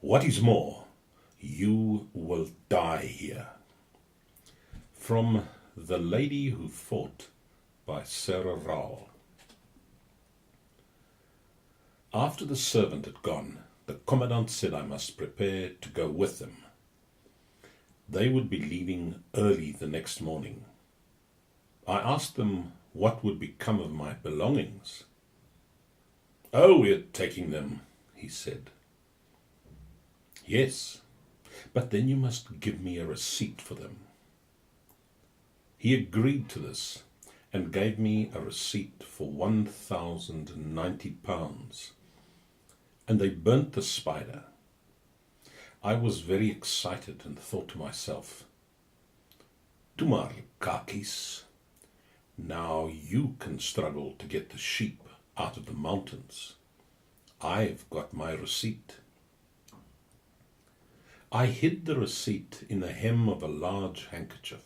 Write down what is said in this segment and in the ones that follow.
What is more, you will die here. From The Lady Who Fought by Sarah Raal. After the servant had gone, the commandant said I must prepare to go with them. They would be leaving early the next morning. I asked them what would become of my belongings. "Oh, we're taking them," he said. "Yes, but then you must give me a receipt for them." He agreed to this and gave me a receipt for £1,090, and they burnt the spider. I was very excited and thought to myself, "Toe maar, kakies. Now you can struggle to get the sheep out of the mountains. I've got my receipt." I hid the receipt in the hem of a large handkerchief.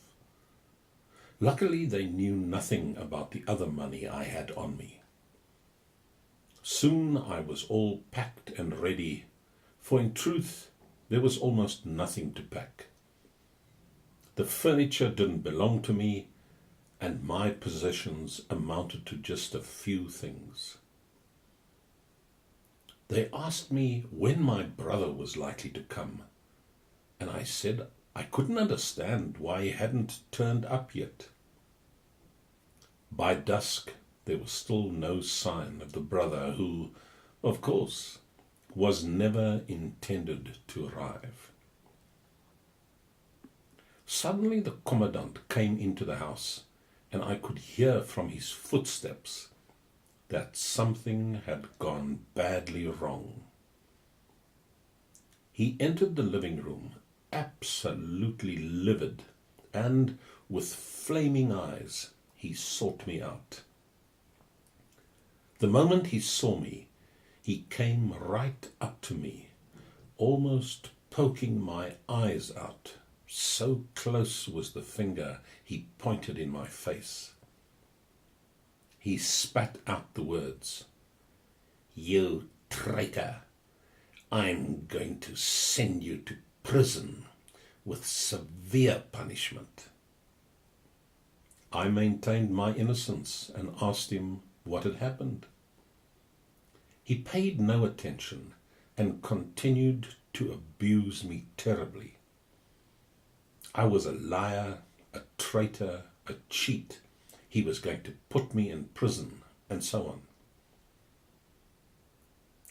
Luckily, they knew nothing about the other money I had on me. Soon I was all packed and ready, for in truth there was almost nothing to pack. The furniture didn't belong to me, and my possessions amounted to just a few things. They asked me when my brother was likely to come, and I said I couldn't understand why he hadn't turned up yet. By dusk, there was still no sign of the brother who, of course, was never intended to arrive. Suddenly the commandant came into the house, and I could hear from his footsteps that something had gone badly wrong. He entered the living room, absolutely livid, and with flaming eyes he sought me out. The moment he saw me, he came right up to me, almost poking my eyes out. So close was the finger he pointed in my face. He spat out the words, "You traitor, I'm going to send you to prison with severe punishment." I maintained my innocence and asked him what had happened. He paid no attention and continued to abuse me terribly. I was a liar, a traitor, a cheat. He was going to put me in prison, and so on.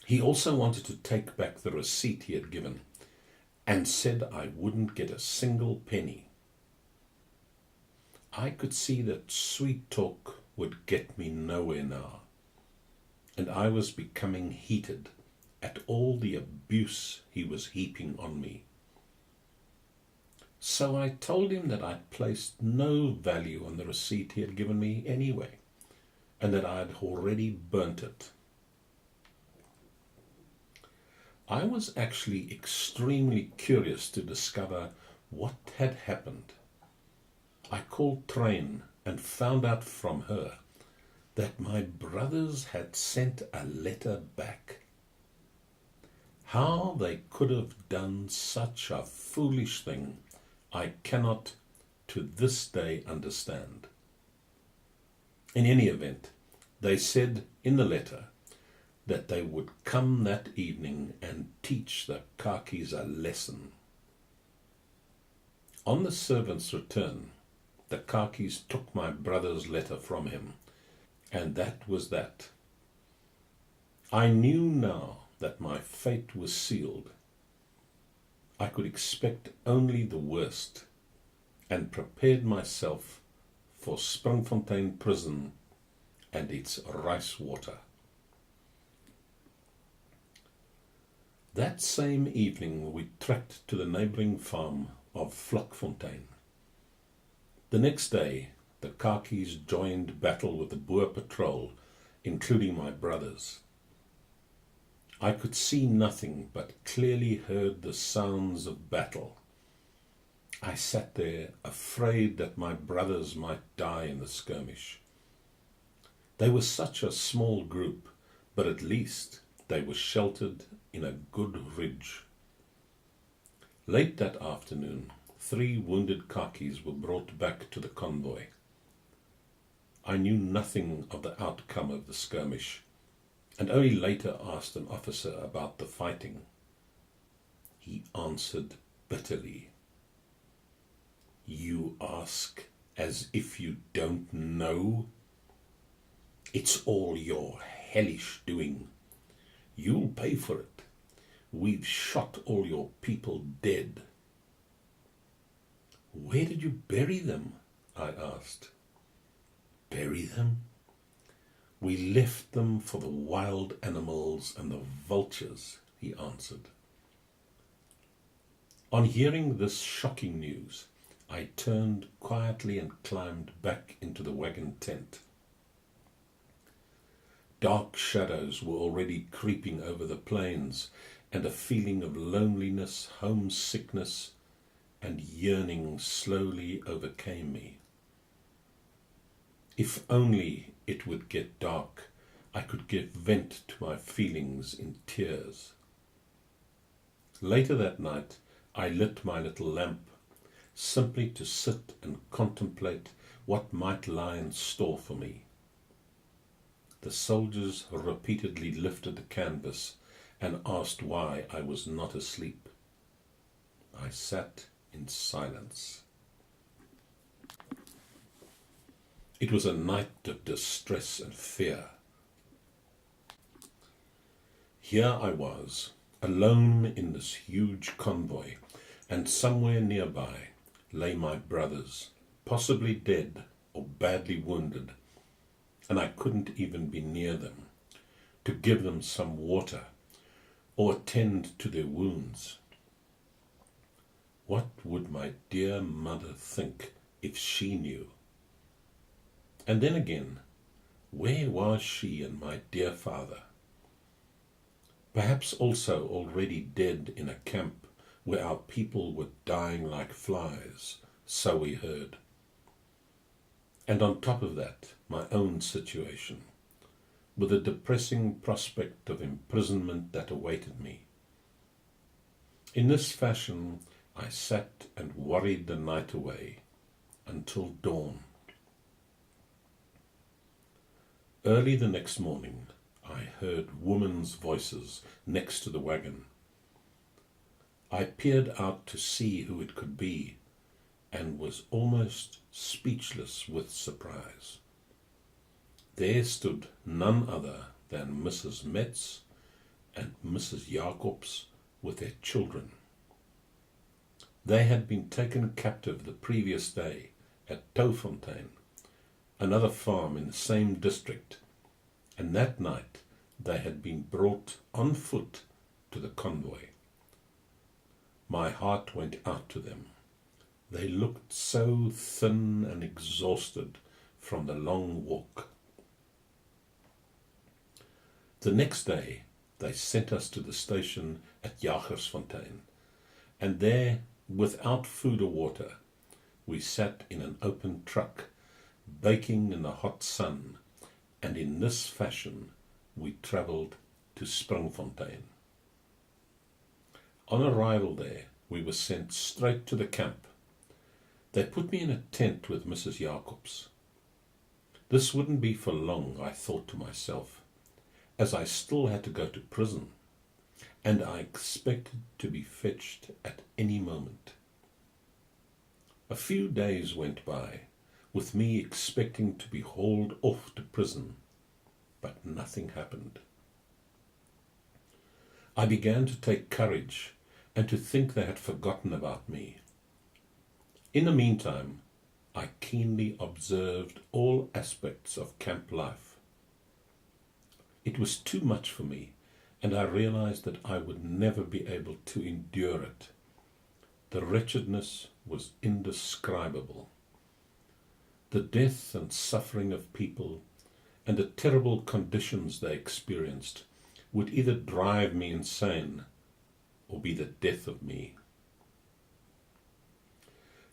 He also wanted to take back the receipt he had given, and said I wouldn't get a single penny. I could see that sweet talk would get me nowhere now, and I was becoming heated at all the abuse he was heaping on me. So I told him that I placed no value on the receipt he had given me anyway, and that I had already burnt it. I was actually extremely curious to discover what had happened. I called Train and found out from her that my brothers had sent a letter back. How they could have done such a foolish thing, I cannot to this day understand. In any event, they said in the letter that they would come that evening and teach the kakis a lesson. On the servant's return, the kakis took my brother's letter from him, and that was that. I knew now that my fate was sealed. I could expect only the worst, and prepared myself for Springfontein prison and its rice water. That same evening we trekked to the neighbouring farm of Vlakfontein. The next day the kakis joined battle with the Boer patrol, including my brothers. I could see nothing, but clearly heard the sounds of battle. I sat there, afraid that my brothers might die in the skirmish. They were such a small group, but at least they were sheltered in a good ridge Late that afternoon, 3 wounded khakis were brought back to the convoy. I knew nothing of the outcome of the skirmish, and only later asked an officer about the fighting. He answered bitterly, "You ask as if you don't know? It's all your hellish doing. You'll pay for it. We've shot all your people dead." "Where did you bury them?" I asked. "Bury them? We left them for the wild animals and the vultures," he answered. On hearing this shocking news, I turned quietly and climbed back into the wagon tent. Dark shadows were already creeping over the plains, and a feeling of loneliness, homesickness, and yearning slowly overcame me. If only it would get dark, I could give vent to my feelings in tears. Later that night, I lit my little lamp, simply to sit and contemplate what might lie in store for me. The soldiers repeatedly lifted the canvas and asked why I was not asleep. I sat in silence. It was a night of distress and fear. Here I was, alone in this huge convoy, and somewhere nearby lay my brothers, possibly dead or badly wounded, and I couldn't even be near them to give them some water or attend to their wounds. What would my dear mother think if she knew? And then again, where was she and my dear father? Perhaps also already dead in a camp where our people were dying like flies, so we heard. And on top of that, my own situation, with the depressing prospect of imprisonment that awaited me. In this fashion, I sat and worried the night away until dawn. Early the next morning, I heard women's voices next to the wagon. I peered out to see who it could be and was almost speechless with surprise. There stood none other than Mrs. Metz and Mrs. Jacobs with their children. They had been taken captive the previous day at Touwfontein, another farm in the same district, and that night they had been brought on foot to the convoy. My heart went out to them. They looked so thin and exhausted from the long walk. The next day they sent us to the station at Jagersfontein, and there, without food or water, we sat in an open truck, baking in the hot sun, and in this fashion we travelled to Springfontein. On arrival there, we were sent straight to the camp. They put me in a tent with Mrs. Jacobs. This wouldn't be for long, I thought to myself, as I still had to go to prison, and I expected to be fetched at any moment. A few days went by, with me expecting to be hauled off to prison, but nothing happened. I began to take courage and to think they had forgotten about me. In the meantime, I keenly observed all aspects of camp life. It was too much for me, and I realized that I would never be able to endure it. The wretchedness was indescribable. The death and suffering of people and the terrible conditions they experienced would either drive me insane or be the death of me.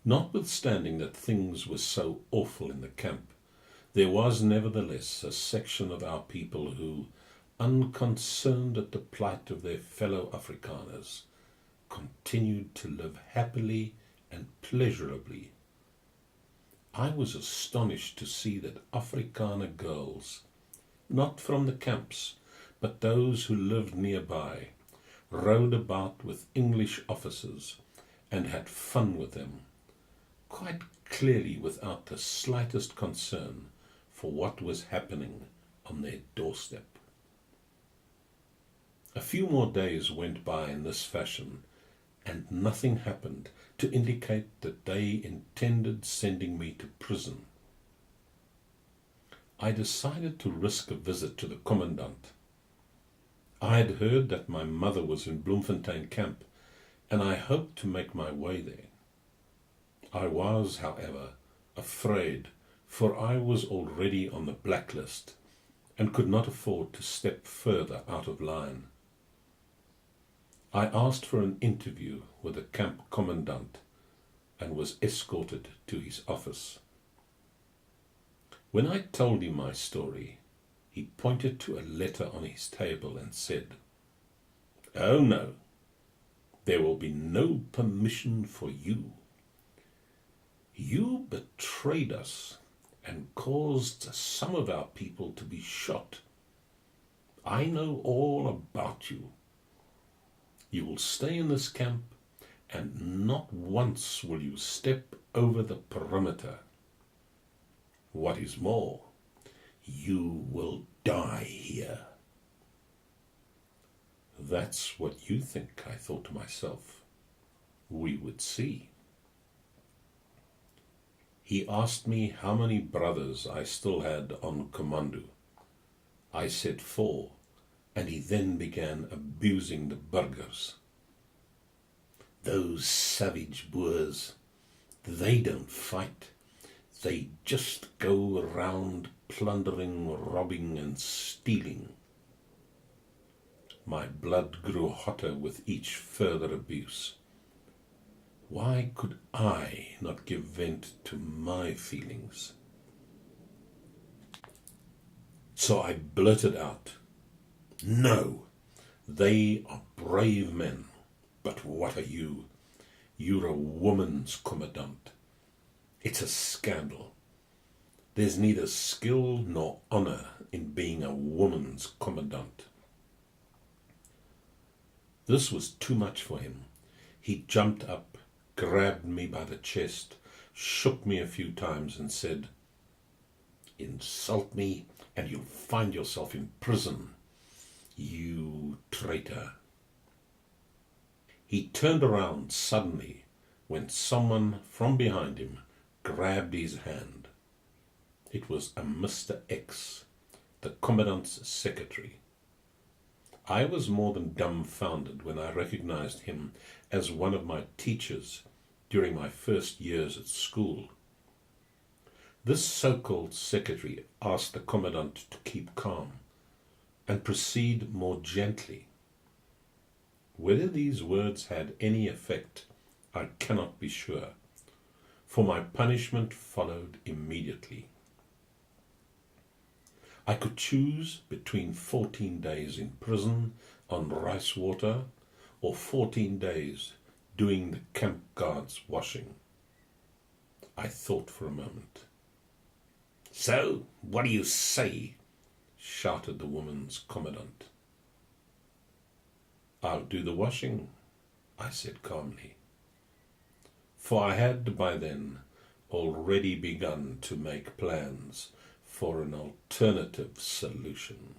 Notwithstanding that things were so awful in the camp, there was nevertheless a section of our people who, unconcerned at the plight of their fellow Afrikaners, continued to live happily and pleasurably. I was astonished to see that Afrikaner girls, not from the camps, but those who lived nearby, rode about with English officers and had fun with them, quite clearly without the slightest concern for what was happening on their doorstep. A few more days went by in this fashion, and nothing happened to indicate that they intended sending me to prison. I decided to risk a visit to the commandant. I had heard that my mother was in Bloemfontein camp, and I hoped to make my way there. I was, however, afraid, for I was already on the blacklist and could not afford to step further out of line. I asked for an interview with the camp commandant and was escorted to his office. When I told him my story, he pointed to a letter on his table and said, "Oh no, there will be no permission for you. You betrayed us and caused some of our people to be shot. I know all about you. You will stay in this camp, and not once will you step over the perimeter. What is more, you will die here." That's what you think, I thought to myself. We would see. He asked me how many brothers I still had on commando. I said 4, and he then began abusing the burghers. "Those savage Boers, they don't fight. They just go around plundering, robbing and stealing." My blood grew hotter with each further abuse. Why could I not give vent to my feelings? So I blurted out, "No, they are brave men, but what are you? You're a woman's commandant. It's a scandal. There's neither skill nor honor in being a woman's commandant." This was too much for him. He jumped up, grabbed me by the chest, shook me a few times and said, "Insult me and you'll find yourself in prison, you traitor." He turned around suddenly when someone from behind him grabbed his hand. It was a Mr. X, the commandant's secretary. I was more than dumbfounded when I recognized him as one of my teachers during my first years at school. This so-called secretary asked the commandant to keep calm and proceed more gently. Whether these words had any effect, I cannot be sure, for my punishment followed immediately. I could choose between 14 days in prison on rice water or 14 days doing the camp guard's washing. I thought for a moment. "So, what do you say?" shouted the woman's commandant. "I'll do the washing," I said calmly, for I had by then already begun to make plans for an alternative solution.